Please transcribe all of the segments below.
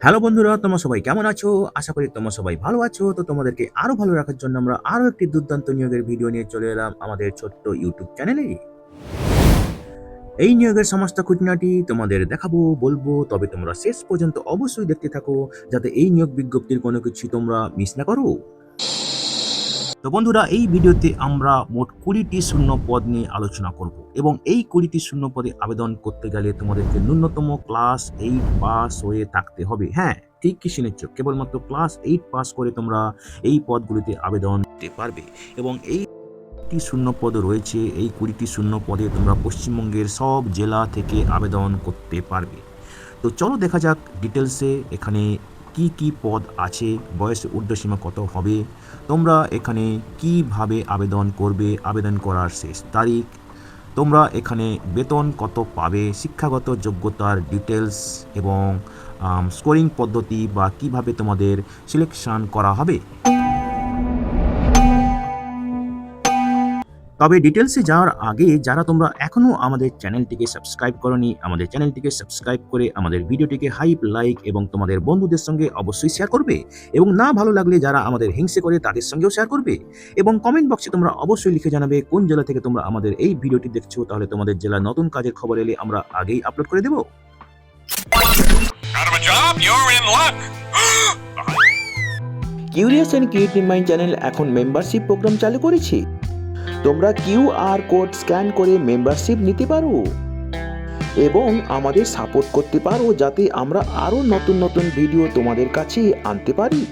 Hello বন্ধুরা, তোমরা সবাই কেমন আছো? আশা করি তোমরা সবাই ভালো আছো। তো তোমাদেরকে আরো ভালো রাখার জন্য আমরা আরো একটি দুর্দান্ত নিয়োগের ভিডিও নিয়ে চলে এলাম আমাদের ছোট্ট ইউটিউব চ্যানেলে। এই নিয়োগের সমস্ত খুঁটিনাটি তোমাদের দেখাবো, বলবো, তবে তোমরা শেষ পর্যন্ত অবশ্যই দেখতে থাকো যাতে এই নিয়োগ বিজ্ঞপ্তির কোনো কিছু তোমরা মিস না করো। তো বন্ধুরা, এই ভিডিওতে আমরা মোট 20টি শূন্য পদ নিয়ে আলোচনা করব এবং এই 20টি শূন্য পদে আবেদন করতে গেলে তোমাদেরকে ন্যূনতম ক্লাস 8 পাস হয়ে থাকতে হবে। হ্যাঁ, ঠিক কি শুনেছ, কেবলমাত্র ক্লাস 8 পাস করে তোমরা এই পদগুলিতে আবেদন করতে পারবে এবং এই শূন্য পদ রয়েছে। এই 20টি শূন্য পদে তোমরা পশ্চিমবঙ্গের সব জেলা থেকে আবেদন করতে পারবে। তো চলো দেখা যাক ডিটেলসে এখানে কি কি পদ আছে, বয়সের ঊর্ধ্বসীমা কত হবে, তোমরা এখানে কিভাবে আবেদন করবে, আবেদন করার শেষ তারিখ, তোমরা এখানে বেতন কত পাবে, শিক্ষাগত যোগ্যতার ডিটেলস এবং স্কোরিং পদ্ধতি বা কিভাবে তোমাদের সিলেকশন করা হবে। তবে ডিটেলসে যাওয়ার আগে যারা তোমরা এখনও আমাদের চ্যানেলটিকে সাবস্ক্রাইব করোনি, আমাদের চ্যানেলটিকে সাবস্ক্রাইব করে আমাদের ভিডিওটিকে হাইপ, লাইক এবং তোমাদের বন্ধুদের সঙ্গে অবশ্যই শেয়ার করবে এবং না ভালো লাগলে যারা আমাদের হিংসে করে তাদের সঙ্গেও শেয়ার করবে এবং কমেন্ট বক্সে তোমরা অবশ্যই লিখে জানাবে কোন জেলা থেকে তোমরা আমাদের এই ভিডিওটি দেখছো, তাহলে তোমাদের জেলার নতুন কাজের খবর এলে আমরা আগেই আপলোড করে দেব। Curious and creative mind channel এখন মেম্বারশিপ প্রোগ্রাম চালু করেছে। তোমরা কিউআর কোড স্ক্যান করে মেম্বারশিপ নিতে পারো এবং আমাদের সাপোর্ট করতে পারো যাতে আমরা আরও নতুন নতুন ভিডিও তোমাদের কাছে আনতে পারি।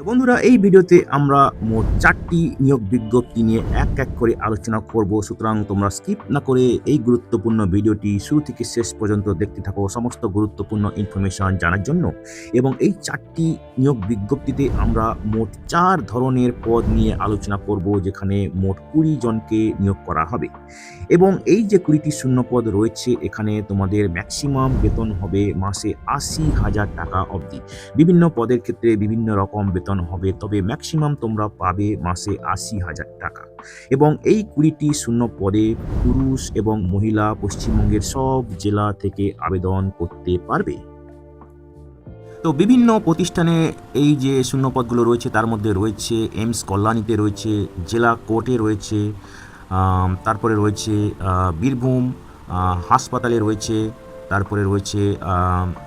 বন্ধুরা, এই ভিডিওতে আমরা মোট 4টি নিয়োগ বিজ্ঞপ্তি নিয়ে এক এক করে আলোচনা করব, সুতরাং তোমরা স্কিপ না করে এই গুরুত্বপূর্ণ ভিডিওটি শুরু থেকে শেষ পর্যন্ত দেখতে থাকো সমস্ত গুরুত্বপূর্ণ ইনফরমেশন জানার জন্য। এবং এই 4টি নিয়োগ বিজ্ঞপ্তিতে আমরা মোট 4 ধরনের পদ নিয়ে আলোচনা করব, যেখানে মোট 20 জনকে নিয়োগ করা হবে এবং এই যে 20টি শূন্য পদ রয়েছে এখানে তোমাদের ম্যাক্সিমাম বেতন হবে মাসে 80,000 টাকা অবধি। বিভিন্ন পদের ক্ষেত্রে বিভিন্ন রকম বেতন হবে, তবে ম্যাক্সিমাম তোমরা পাবে মাসে 80,000 টাকা এবং এই 20টি শূন্য পদে পুরুষ এবং মহিলা পশ্চিমবঙ্গের সব জেলা থেকে আবেদন করতে পারবে। তো বিভিন্ন প্রতিষ্ঠানে এই যে শূন্য পদগুলো রয়েছে তার মধ্যে রয়েছে এইমস কল্যাণীতে রয়েছে, জেলা কোর্টে রয়েছে, তারপরে রয়েছে বীরভূম হাসপাতালে রয়েছে, তারপরে রয়েছে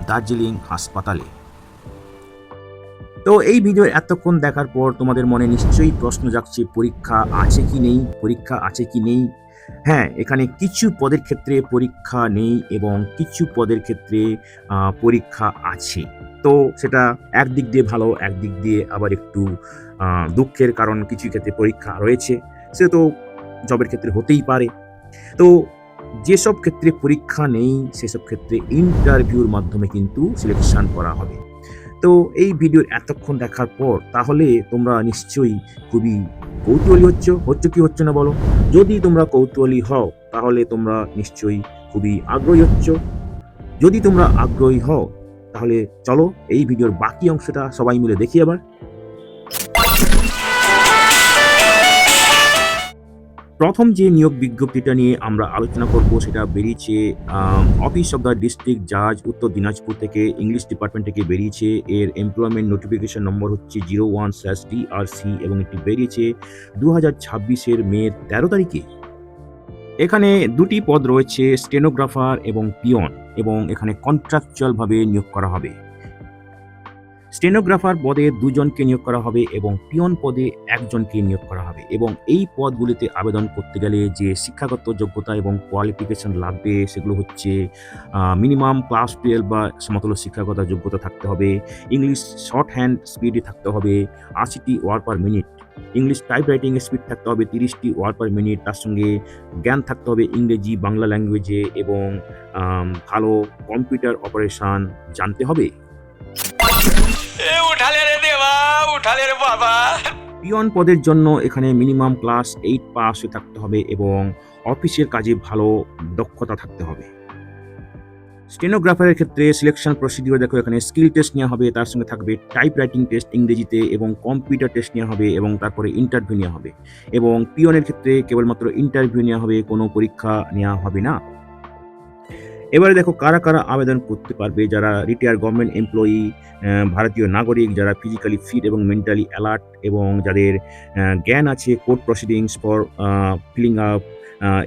দার্জিলিং হাসপাতালে। তো এই ভিডিও এতক্ষণ দেখার পর তোমাদের মনে নিশ্চয়ই প্রশ্ন জাগছে, পরীক্ষা আছে কি নেই, পরীক্ষা আছে কি নেই। হ্যাঁ, এখানে কিছু পদের ক্ষেত্রে পরীক্ষা নেই এবং কিছু পদের ক্ষেত্রে পরীক্ষা আছে। তো সেটা একদিক দিয়ে ভালো, একদিক দিয়ে আবার একটু দুঃখের, কারণ কিছু ক্ষেত্রে পরীক্ষা রয়েছে, সে তো জবের ক্ষেত্রে হতেই পারে। তো যেসব ক্ষেত্রে পরীক্ষা নেই সেসব ক্ষেত্রে ইন্টারভিউর মাধ্যমে কিন্তু সিলেকশন করা হবে। তো এই ভিডিওর এতক্ষণ দেখার পর তাহলে তোমরা নিশ্চয়ই খুবই কৌতূহলী হচ্ছে না বলো? যদি তোমরা কৌতূহলী হও তাহলে তোমরা নিশ্চয়ই খুবই আগ্রহী হচ্ছ। যদি তোমরা আগ্রহী হও তাহলে চলো এই ভিডিওর বাকি অংশটা সবাই মিলে দেখি আবার। প্রথম যে নিয়োগ বিজ্ঞপ্তিটা নিয়ে আমরা আলোচনা করব সেটা বেরিয়েছে অফিস অফ দ্য ডিস্ট্রিক্ট জাজ, উত্তর দিনাজপুর থেকে, ইংলিশ ডিপার্টমেন্ট থেকে বেরিয়েছে। এর এমপ্লয়মেন্ট নোটিফিকেশন নম্বর হচ্ছে 01/DRC এবং এটি বেরিয়েছে 2026 মে 13 তারিখে। এখানে দুটি পদ রয়েছে, স্টেনোগ্রাফার এবং পিয়ন, এবং এখানে কন্ট্রাকচুয়ালভাবে নিয়োগ করা হবে। স্টেনোগ্রাফার পদে 2 জনকে নিয়োগ করা হবে এবং পিয়ন পদে 1 জনকে নিয়োগ করা হবে এবং এই পদগুলিতে আবেদন করতে গেলে যে শিক্ষাগত যোগ্যতা এবং কোয়ালিফিকেশন লাগবে সেগুলো হচ্ছে মিনিমাম ক্লাস 12 বা সমতুল্য শিক্ষাগত যোগ্যতা থাকতে হবে, ইংলিশ শর্ট হ্যান্ড স্পিডে থাকতে হবে 80টি word per minute, English type writing speed থাকতে হবে 30টি ওয়ার্ড পার মিনিট, তার সঙ্গে জ্ঞান থাকতে হবে ইংরেজি, বাংলা ল্যাঙ্গুয়েজে এবং ভালো কম্পিউটার অপারেশন জানতে হবে। পিয়ন পদের জন্য এখানে মিনিমাম ক্লাস 8 পাস হয়ে থাকতে হবে এবং অফিসের কাজে ভালো দক্ষতা থাকতে হবে। স্টেনোগ্রাফারের ক্ষেত্রে সিলেকশন প্রসিডিওর দেখো, এখানে স্কিল টেস্ট নেওয়া হবে, তার সঙ্গে থাকবে টাইপ রাইটিং টেস্ট ইংরেজিতে এবং কম্পিউটার টেস্ট নেওয়া হবে এবং তারপরে ইন্টারভিউ নেওয়া হবে এবং পিয়নের ক্ষেত্রে কেবলমাত্র ইন্টারভিউ নেওয়া হবে, কোনো পরীক্ষা নেওয়া হবে না। এবারে দেখো কারা কারা আবেদন করতে পারবে। যারা রিটায়ার্ড গভর্নমেন্ট এমপ্লয়ি, ভারতীয় নাগরিক, যারা ফিজিক্যালি ফিট এবং মেন্টালি অ্যালার্ট এবং যাদের জ্ঞান আছে court proceedings for filling up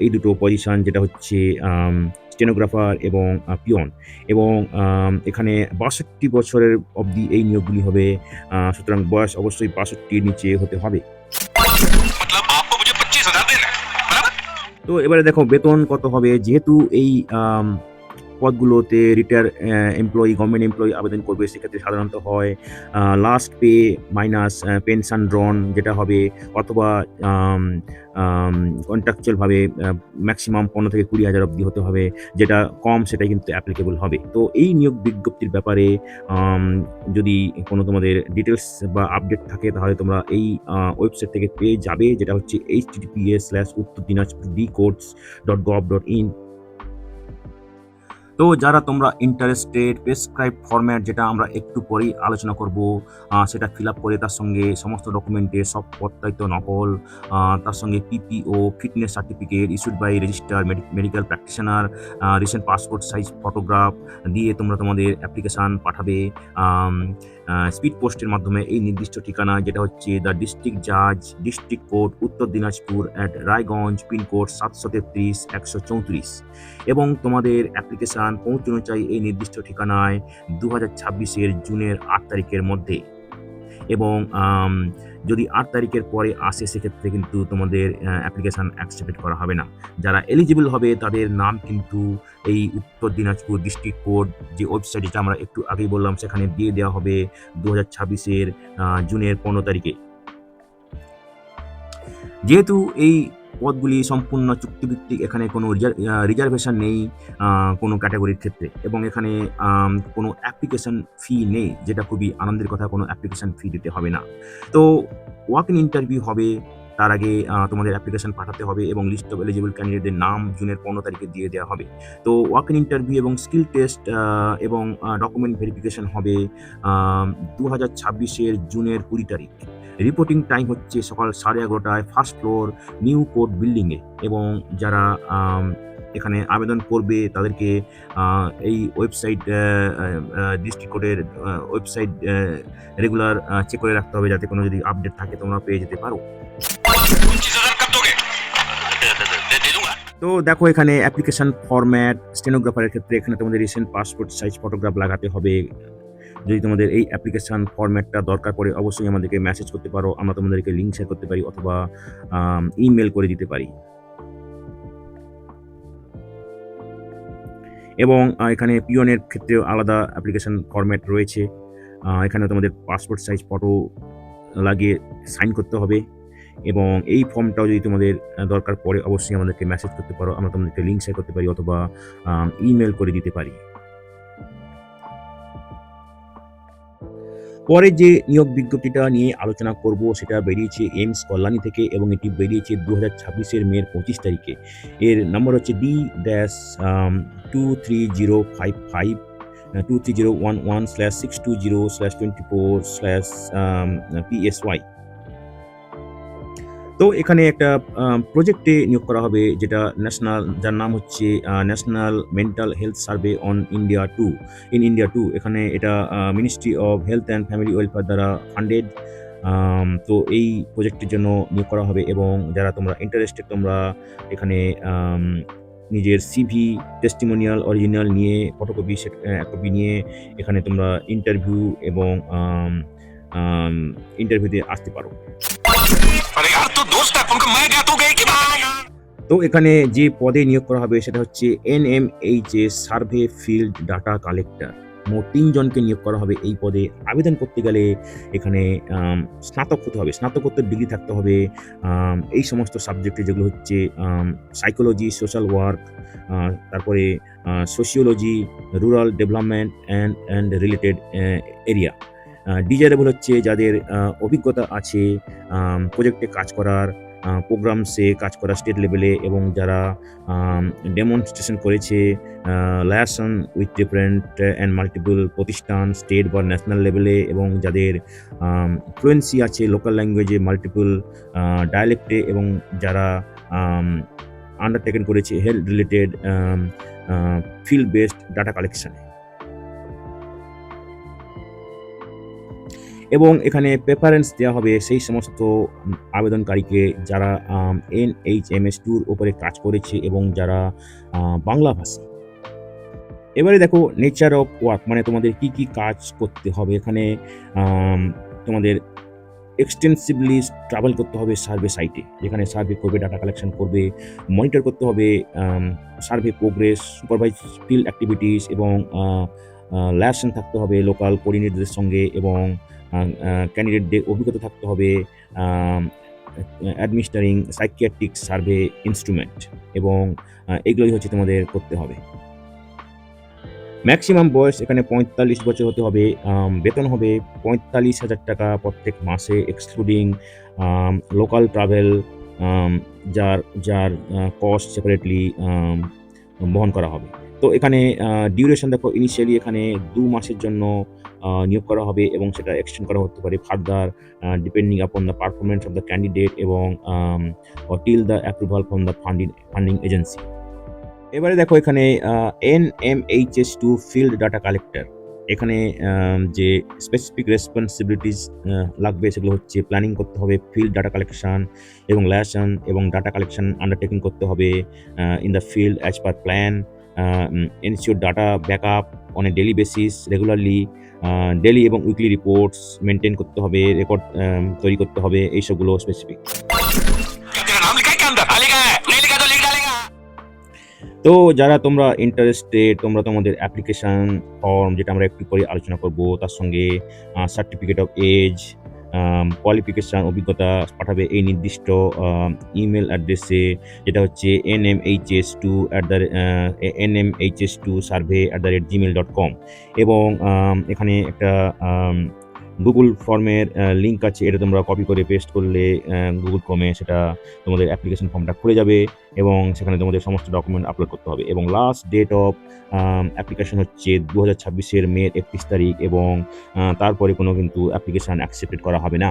এই দুটো পজিশন, যেটা হচ্ছে স্টেনোগ্রাফার এবং পিয়ন। এবং এখানে ৬২ বছরের অবধি এই নিয়োগগুলি হবে। সুতরাং বয়স অবশ্যই ৬২-র নিচে হতে হবে। मतलब आपको मुझे 25,000 देना है, बराबर? তো এবারে দেখো বেতন কত হবে। যেহেতু এই পদগুলোতে রিটায়ার এমপ্লয়ি, গভর্নমেন্ট এমপ্লয়ি আবেদন করবে, সেক্ষেত্রে সাধারণত হয় লাস্ট পে মাইনাস পেনশন ড্রন যেটা হবে, অথবা কন্ট্রাকচুয়ালভাবে ম্যাক্সিমাম ১৫ থেকে ২০,০০০ অবধি হতে হবে। যেটা কম সেটাই কিন্তু অ্যাপ্লিকেবল হবে। তো এই নিয়োগ বিজ্ঞপ্তির ব্যাপারে যদি কোনো তোমাদের ডিটেলস বা আপডেট থাকে তাহলে তোমরা এই ওয়েবসাইট থেকে পেয়ে যাবে, যেটা হচ্ছে https://uttardiনাজপুর.courts.gov.in। তো যারা তোমরা ইন্টারেস্টেড, প্রেসক্রাইব ফরম্যাট যেটা আমরা একটু পরেই আলোচনা করব, সেটা ফিল আপ করে তার সঙ্গে সমস্ত ডকুমেন্টের সব প্রত্যায়িত নকল, তার সঙ্গে পিপিও fitness certificate issued by registered medical practitioner, recent passport size photograph দিয়ে তোমরা তোমাদের অ্যাপ্লিকেশান পাঠাবে স্পিড পোস্টের মাধ্যমে এই নির্দিষ্ট ঠিকানা, যেটা হচ্ছে দ্য ডিস্ট্রিক্ট জাজ, ডিস্ট্রিক্ট কোর্ট, উত্তর দিনাজপুর অ্যাট রায়গঞ্জ, পিনকোড ৭৩৩-১৩৪। এবং তোমাদের অ্যাপ্লিকেশান পৌঁছানো চাই এই নির্দিষ্ট ঠিকানায় 2026-এর জুনের ৮ তারিখের মধ্যে। এবং যদি ৮ তারিখের পরে আসে সেক্ষেত্রে কিন্তু তোমাদের অ্যাপ্লিকেশান অ্যাকসেপ্ট করা হবে না। যারা এলিজিবল হবে তাদের নাম কিন্তু এই উত্তর দিনাজপুর ডিস্ট্রিক্ট কোর্ট যে ওয়েবসাইট, যেটা আমরা একটু আগেই বললাম, সেখানে দিয়ে দেওয়া হবে 2026-এর জুনের 15 তারিখে। যেহেতু এই পদগুলি সম্পূর্ণ চুক্তিভিত্তিক, এখানে কোনো রিজার্ভেশন নেই কোনো ক্যাটাগরির ক্ষেত্রে, এবং এখানে কোনো অ্যাপ্লিকেশন ফি নেই, যেটা খুবই আনন্দের কথা। কোনো অ্যাপ্লিকেশন ফি দিতে হবে না। তো ওয়াক ইন ইন্টারভিউ হবে, তার আগে তোমাদের অ্যাপ্লিকেশন পাঠাতে হবে এবং লিস্ট অফ এলিজিবল ক্যান্ডিডেটদের নাম জুনের 15 তারিখে দিয়ে দেওয়া হবে। তো ওয়াক ইন ইন্টারভিউ এবং স্কিল টেস্ট এবং ডকুমেন্ট ভেরিফিকেশন হবে 2026-এর জুনের 20 তারিখ। রিপোর্টিং টাইম হচ্ছে সকাল 11:30টায়, ফার্স্ট ফ্লোর নিউ কোর্ট বিল্ডিংয়ে। এবং যারা এখানে আবেদন করবে তাদেরকে এই ওয়েবসাইট, ডিস্ট্রিক্ট কোর্টের ওয়েবসাইট রেগুলার চেক করে রাখতে হবে, যাতে কোনো যদি আপডেট থাকে তোমরা পেয়ে যেতে পারো। 25,000 कब दोगे? दे दूंगा। তো দেখো এখানে অ্যাপ্লিকেশন ফরম্যাট, স্টেনোগ্রাফারের ক্ষেত্রে এখানে তোমাদের রিসেন্ট পাসপোর্ট সাইজ ফটোগ্রাফ লাগাতে হবে। যদি তোমাদের এই অ্যাপ্লিকেশন ফরম্যাটটা দরকার পড়ে অবশ্যই আমাদেরকে মেসেজ করতে পারো, আমরা তোমাদেরকে লিঙ্ক শেয়ার করতে পারি অথবা ইমেল করে দিতে পারি। এবং এখানে পিওনের ক্ষেত্রেও আলাদা অ্যাপ্লিকেশন ফরম্যাট রয়েছে। এখানে তোমাদের পাসপোর্ট সাইজ ফটো লাগিয়ে সাইন করতে হবে। এবং এই ফর্মটাও যদি তোমাদের দরকার পড়ে অবশ্যই আমাদেরকে মেসেজ করতে পারো, আমরা তোমাদেরকে লিঙ্ক শেয়ার করতে পারি অথবা ইমেল করে দিতে পারি। পরে যে নিয়োগ বিজ্ঞপ্তিটা নিয়ে আলোচনা করব সেটা বেরিয়েছে এইমস কল্যাণী থেকে, এবং এটি বেরিয়েছে 2026-এর মে 25 তারিখে। এর নম্বর হচ্ছে D-23055 23011/620/24/PSY। তো এখানে একটা প্রজেক্টে নিয়োগ করা হবে, যেটা যার নাম হচ্ছে national mental health survey on India 2 in India 2। এখানে এটা ministry of health and family welfare দ্বারা ফান্ডেড। তো এই প্রজেক্টের জন্য নিয়োগ করা হবে। এবং যারা তোমরা ইন্টারেস্টেড, তোমরা এখানে নিজের সিভি, টেস্টিমোনিয়াল অরিজিনাল নিয়ে ফটোকপি কপি নিয়ে এখানে তোমরা ইন্টারভিউ এবং ইন্টারভিউতে আসতে পারো। अरे यार तू दोस्त है, उनको मैं क्या तू गई कि भाई? তো এখানে যে পদে নিয়োগ করা হবে সেটা হচ্ছে NMHS survey field data collector. মোট 3 জনকে নিয়োগ করা হবে এই পদে। আবেদন করতে গেলে এখানে স্নাতক হতে হবে, স্নাতকোত্তর ডিগ্রি থাকতে হবে এই সমস্ত সাবজেক্টে, যেগুলো হচ্ছে সাইকোলজি, সোশ্যাল ওয়ার্ক, তারপরে sociology, rural development and related area. Desirable হচ্ছে যাদের অভিজ্ঞতা আছে প্রজেক্টে কাজ করার, প্রোগ্রামসে কাজ করা স্টেট লেভেলে, এবং যারা ডেমনস্ট্রেশন করেছে লায়াসন উইথ ডিফারেন্ট অ্যান্ড মাল্টিপল প্রতিষ্ঠান স্টেট বা ন্যাশনাল লেভেলে, এবং যাদের ফ্লুয়েন্সি আছে লোকাল ল্যাঙ্গুয়েজে মাল্টিপল ডায়ালেক্টে, এবং যারা আন্ডারটেকেন করেছে health related field based data কালেকশানে। এবং এখানে প্রেফারেন্স দেওয়া হবে সেই সমস্ত আবেদনকারীকে যারা NHMS2 উপরে কাজ করেছে এবং যারা বাংলাভাষী। এবারে দেখো নেচার অফ ওয়ার্ক, মানে তোমাদের কি কি কাজ করতে হবে। এখানে তোমাদের এক্সটেন্সিভলি ট্রাভেল করতে হবে সার্ভে সাইটে, যেখানে সার্ভে করবে, ডাটা কালেকশন করবে, মনিটর করতে হবে survey progress, supervise field activities এবং ল্যাসন থাকতে হবে লোকাল কোঅর্ডিনেটরদের সঙ্গে এবং ক্যান্ডিডেটদের অভিজ্ঞতা থাকতে হবে অ্যাডমিনিস্টারিং সাইকিয়াট্রিক সার্ভে ইনস্ট্রুমেন্ট এবং এগুলোই হচ্ছে তোমাদের করতে হবে। ম্যাক্সিমাম বয়স এখানে 45 বছর হতে হবে। বেতন হবে 45,000 টাকা প্রত্যেক মাসে এক্সক্লুডিং লোকাল ট্রাভেল, যার যার কস্ট সেপারেটলি বহন করা হবে। তো এখানে ডিউরেশন দেখো, ইনিশিয়ালি এখানে 2 মাসের জন্য নিয়োগ করা হবে এবং সেটা এক্সটেন্ড করা হতে পারে further depending upon the performance of the candidate এবং till the approval from the funding agency. এবারে দেখো এখানে NMHS2 ফিল্ড ডাটা কালেক্টর, এখানে যে স্পেসিফিক রেসপন্সিবিলিটিস লাগবে সেগুলো হচ্ছে প্ল্যানিং করতে হবে ফিল্ড ডাটা কালেকশন এবং ল্যাসন এবং ডাটা কালেকশন আন্ডারটেকিং করতে হবে in the field as per plan, ensure data backup on a daily basis regularly, daily এবং উইকলি রিপোর্টস মেনটেন করতে হবে, রেকর্ড তৈরি করতে হবে, এইসবগুলো স্পেসিফিক। तेरा नाम लिखा है क्या अंदर? हाँ, लिखा है, नहीं लिखा तो लिख डालेगा। তো যারা তোমরা ইন্টারেস্টেড, তোমরা তোমাদের অ্যাপ্লিকেশন ফর্ম, যেটা আমরা একটু পরে আলোচনা করব, তার সঙ্গে সার্টিফিকেট অফ এজ, কোয়ালিফিকেশান, অভিজ্ঞতা পাঠাবে এই নির্দিষ্ট ইমেল অ্যাড্রেসে, যেটা হচ্ছে nmhs2survey@gmail.com এবং এখানে একটা গুগল ফর্মের লিঙ্ক আছে, এটা তোমরা কপি করে পেস্ট করলে গুগল ক্রোমে সেটা তোমাদের অ্যাপ্লিকেশন ফর্মটা খুলে যাবে এবং সেখানে তোমাদের সমস্ত ডকুমেন্ট আপলোড করতে হবে এবং লাস্ট ডেট অফ অ্যাপ্লিকেশন হচ্ছে 2026 মে 31 তারিখ এবং তারপরে কোনো কিন্তু অ্যাপ্লিকেশান অ্যাকসেপ্টেড করা হবে না।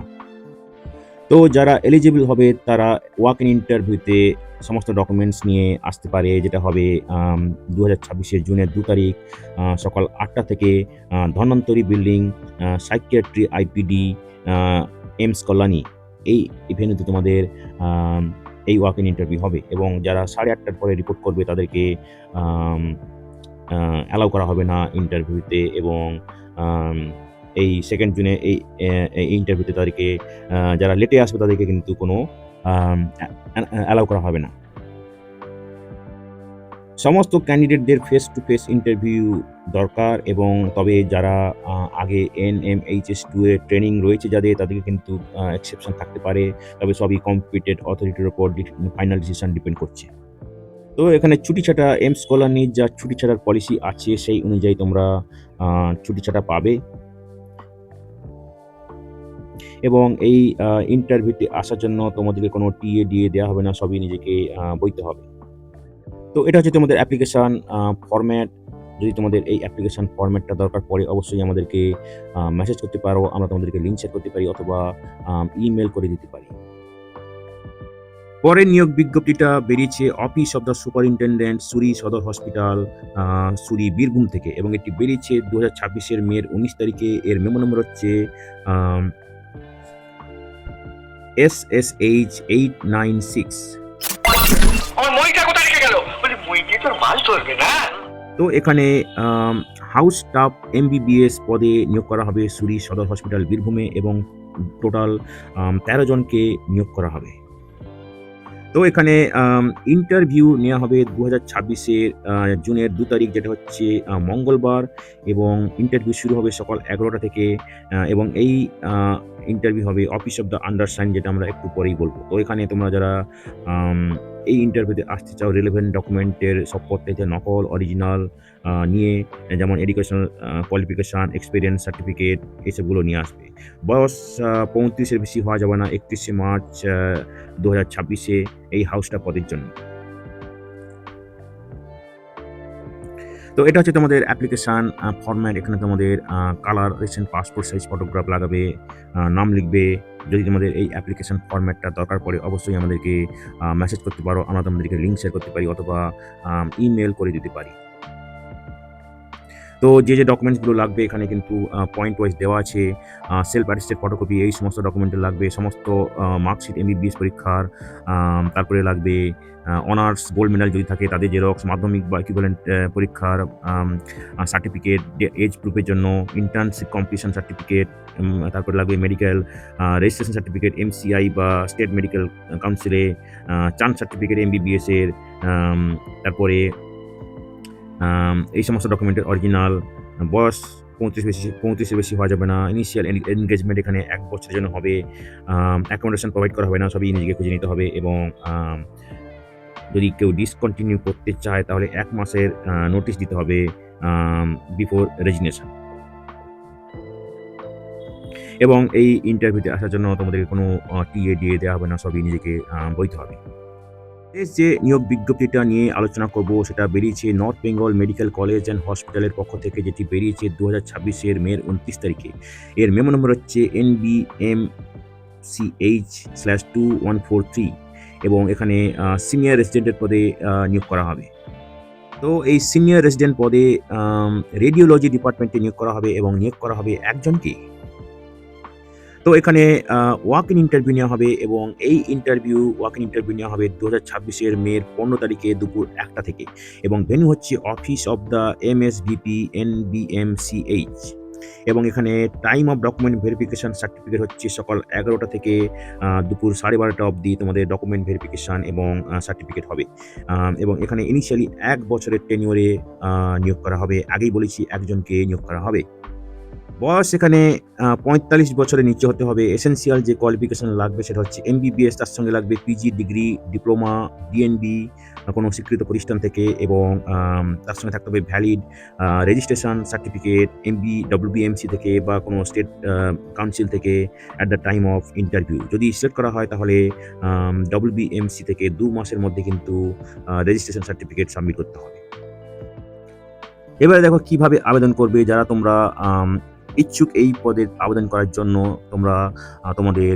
তো যারা এলিজিবল হবে তারা ওয়াক ইন ইন্টারভিউতে সমস্ত ডকুমেন্টস নিয়ে আসতে পারে, যেটা হবে 2026 জুনের 2 তারিখ সকাল 8টা থেকে ধন্বন্তরী building, psychiatry IPD, AIIMS Kalyani, এই ভেন্যুতে তোমাদের এই ওয়াক ইন ইন্টারভিউ হবে এবং যারা 8:30টার পরে রিপোর্ট করবে তাদেরকে অ্যালাউ করা হবে না ইন্টারভিউতে এবং এই 2 জুনে এই ইন্টারভিউতে তাদেরকে যারা লেটে আসবে তাদেরকে কিন্তু কোনো অ্যালাউ করা হবে না। সমস্ত ক্যান্ডিডেটদের ফেস টু ফেস ইন্টারভিউ দরকার এবং তবে যারা আগে NMHS2 এর ট্রেনিং রয়েছে যাদের, তাদেরকে কিন্তু এক্সেপশন থাকতে পারে, তবে সবই কম্পিটেড অথরিটির ওপর ফাইনাল ডিসিশন ডিপেন্ড করছে। তো এখানে ছুটি ছাটা এমস কল্যাণীর যা ছুটি ছাটার পলিসি আছে সেই অনুযায়ী তোমরা ছুটি ছাটা পাবে এবং এই ইন্টারভিউতে আসার জন্য তোমাদেরকে কোনো TA দেওয়া হবে না, সবই নিজেকে বইতে হবে। তো এটা হচ্ছে তোমাদের অ্যাপ্লিকেশান ফরম্যাট। যদি তোমাদের এই অ্যাপ্লিকেশান ফরম্যাটটা দরকার পড়ে অবশ্যই আমাদেরকে মেসেজ করতে পারো, আমরা তোমাদেরকে লিঙ্ক শেয়ার করতে পারি অথবা ইমেল করে দিতে পারি। পরের নিয়োগ বিজ্ঞপ্তিটা বেরিয়েছে অফিস অফ দ্য সুপারিনটেন্ডেন্ট, সুরি সদর হসপিটাল, সুরি বীরভূম থেকে এবং এটি বেরিয়েছে 2026 মে 19 তারিখে। এর মেমো নম্বর হচ্ছে SSH 896। আমার মইটা কোথায় রেখে গেল? বলি মই দিয়ে তোর মাছ ধরবে না। তো এখানে হাউস স্টাফ MBBS পদে নিয়োগ করা হবে সুরি সদর হসপিটাল বীরভূমে এবং টোটাল 13 জনকে নিয়োগ করা হবে। তো এখানে ইন্টারভিউ নেওয়া হবে 2026 জুনের 2 তারিখ, যেটা হচ্ছে মঙ্গলবার এবং ইন্টারভিউ শুরু হবে সকাল 11টা থেকে এবং এই ইন্টারভিউ হবে অফিস অফ দ্য আন্ডারসাইন, যেটা আমরা একটু পরেই বলবো। তো এখানে তোমরা যারা এই ইন্টারভিউতে আসতে চাও রেলেভেন্ট ডকুমেন্টের সব প্রত্যেকটা নকল অরিজিনাল নিয়ে, যেমন এডুকেশনাল কোয়ালিফিকেশান, এক্সপিরিয়েন্স সার্টিফিকেট, এইসবগুলো নিয়ে আসবে। বয়স 35-এর বেশি হওয়া যাবে না 31 মার্চ 2026 এই হাউসটা পদের জন্য। তো এটা হচ্ছে তোমাদের অ্যাপ্লিকেশান ফরম্যাট। এখানে তোমাদের colour, recent passport size photograph লাগাবে, নাম লিখবে। যদি তোমাদের এই অ্যাপ্লিকেশান ফরম্যাটটা দরকার পড়ে অবশ্যই আমাদেরকে মেসেজ করতে পারো, আমরা তোমাদেরকে লিঙ্ক শেয়ার করতে পারি অথবা ইমেল করে দিতে পারি। তো যে ডকুমেন্টসগুলো লাগবে এখানে কিন্তু পয়েন্ট ওয়াইজ দেওয়া আছে। সেলফ অ্যাটেস্টেড ফটোকপি, এই সমস্ত ডকুমেন্টে লাগবে। সমস্ত মার্কশিট এমবিবিএস পরীক্ষার, তারপরে লাগবে অনার্স গোল্ড মেডাল যদি থাকে তাদের জেরক্স, মাধ্যমিক বা ইকুইভ্যালেন্ট পরীক্ষার সার্টিফিকেট, এজ প্রুফের জন্য ইন্টার্নশিপ কমপ্লিশন সার্টিফিকেট, তারপরে লাগবে মেডিকেল রেজিস্ট্রেশন সার্টিফিকেট এমসিআই বা স্টেট মেডিকেল কাউন্সিলে, চান্স সার্টিফিকেট এমবিবিএসের, তারপরে এই সমস্ত ডকুমেন্টের অরিজিনাল। বয়স 35-এর বেশি হওয়া যাবে না। ইনিশিয়াল এনগেজমেন্ট এখানে 1 বছরের জন্য হবে। অ্যাকোমোডেশন প্রোভাইড করা হবে না, সবই নিজেকে খুঁজে নিতে হবে। এবং যদি কেউ ডিসকন্টিনিউ করতে চায় তাহলে 1 মাসের নোটিশ দিতে হবে বিফোর রেজিগনেশন। এবং এই ইন্টারভিউতে আসার জন্য তোমাদেরকে কোনো টিএ দিয়ে দেওয়া হবে না, সবই নিজেকে বইতে হবে। যে নিয়োগ বিজ্ঞপ্তিটা নিয়ে আলোচনা করব সেটা বেরিয়েছে north Bengal medical college and হসপিটালের পক্ষ থেকে, যেটি বেরিয়েছে 2026-এর মে 29 তারিখে। এর মেমো নম্বর হচ্ছে NBMCH/2143 এবং এখানে সিনিয়র রেসিডেন্টের পদে নিয়োগ করা হবে। তো এই সিনিয়র রেসিডেন্ট পদে রেডিওলজি ডিপার্টমেন্টে নিয়োগ করা হবে এবং নিয়োগ করা হবে একজনকে। তো এখানে ওয়াক ইন ইন্টারভিউ নেওয়া হবে এবং এই ওয়াক ইন ইন্টারভিউ নেওয়া হবে 2026-এর মে 15 তারিখে দুপুর 1টা থেকে এবং ভেন্যু হচ্ছে office of the MSVP NBMCH। এবং এখানে time of document verification certificate হচ্ছে সকাল 11টা থেকে দুপুর 12:30 অবধি তোমাদের ডকুমেন্ট ভেরিফিকেশান এবং সার্টিফিকেট হবে। এবং এখানে ইনিশিয়ালি 1 বছরের টেনিওরে নিয়োগ করা হবে। আগেই বলেছি একজনকে নিয়োগ করা হবে। বয়স এখানে 45 বছরের নিচে হতে হবে। এসেনশিয়াল যে কোয়ালিফিকেশন লাগবে সেটা হচ্ছে MBBS, তার সঙ্গে লাগবে পিজি ডিগ্রি, ডিপ্লোমা, ডিএনবি কোনো স্বীকৃত প্রতিষ্ঠান থেকে এবং তার সঙ্গে থাকতে হবে ভ্যালিড রেজিস্ট্রেশন সার্টিফিকেট WBMC থেকে বা কোনো স্টেট কাউন্সিল থেকে at the time of interview. যদি সিলেক্ট করা হয় তাহলে WBMC থেকে 2 মাসের মধ্যে কিন্তু রেজিস্ট্রেশন সার্টিফিকেট সাবমিট করতে হবে। এবারে দেখো কিভাবে আবেদন করবে। যারা তোমরা ইচ্ছুক এই পদে আবেদন করার জন্য, তোমরা তোমাদের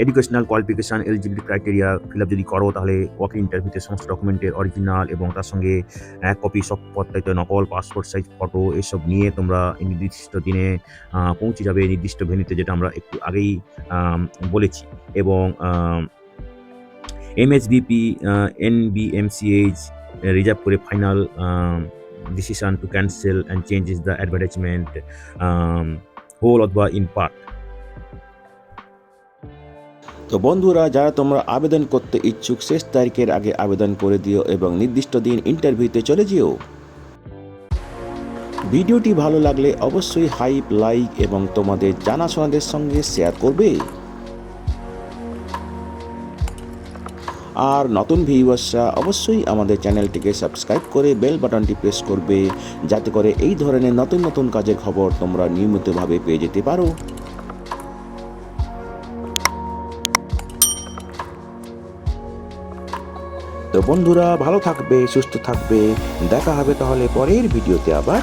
educational qualification, eligibility criteria fill up যদি করো তাহলে ওয়াক ইন ইন্টারভিউতে সমস্ত ডকুমেন্টের অরিজিনাল এবং তার সঙ্গে 1 কপি সত্যায়িত নকল পাসপোর্ট সাইজ ফটো এসব নিয়ে তোমরা নির্দিষ্ট দিনে পৌঁছে যাবে নির্দিষ্ট ভেন্যুতে, যেটা আমরা একটু আগেই বলেছি। এবং MSVP NBMCH রিজার্ভ করে final decision to cancel and changes the advertisement whole অথবা in part। তো বন্ধুরা, যারা তোমরা আবেদন করতে ইচ্ছুক শেষ তারিখের আগে আবেদন করে দিও এবং নির্দিষ্ট দিন ইন্টারভিউতে চলে যেও। ভিডিওটি ভালো লাগলে অবশ্যই হাইপ, লাইক এবং তোমাদের জানাশোনাদের সঙ্গে শেয়ার করবে। আর নতুন ভিউয়ার্সরা অবশ্যই আমাদের চ্যানেলটিকে সাবস্ক্রাইব করে বেল বাটনটি প্রেস করবে, যাতে করে এই ধরনের নতুন নতুন কাজের খবর তোমরা নিয়মিতভাবে পেয়ে যেতে পারো। তো বন্ধুরা, ভালো থাকবে, সুস্থ থাকবে। দেখা হবে তাহলে পরের ভিডিওতে আবার।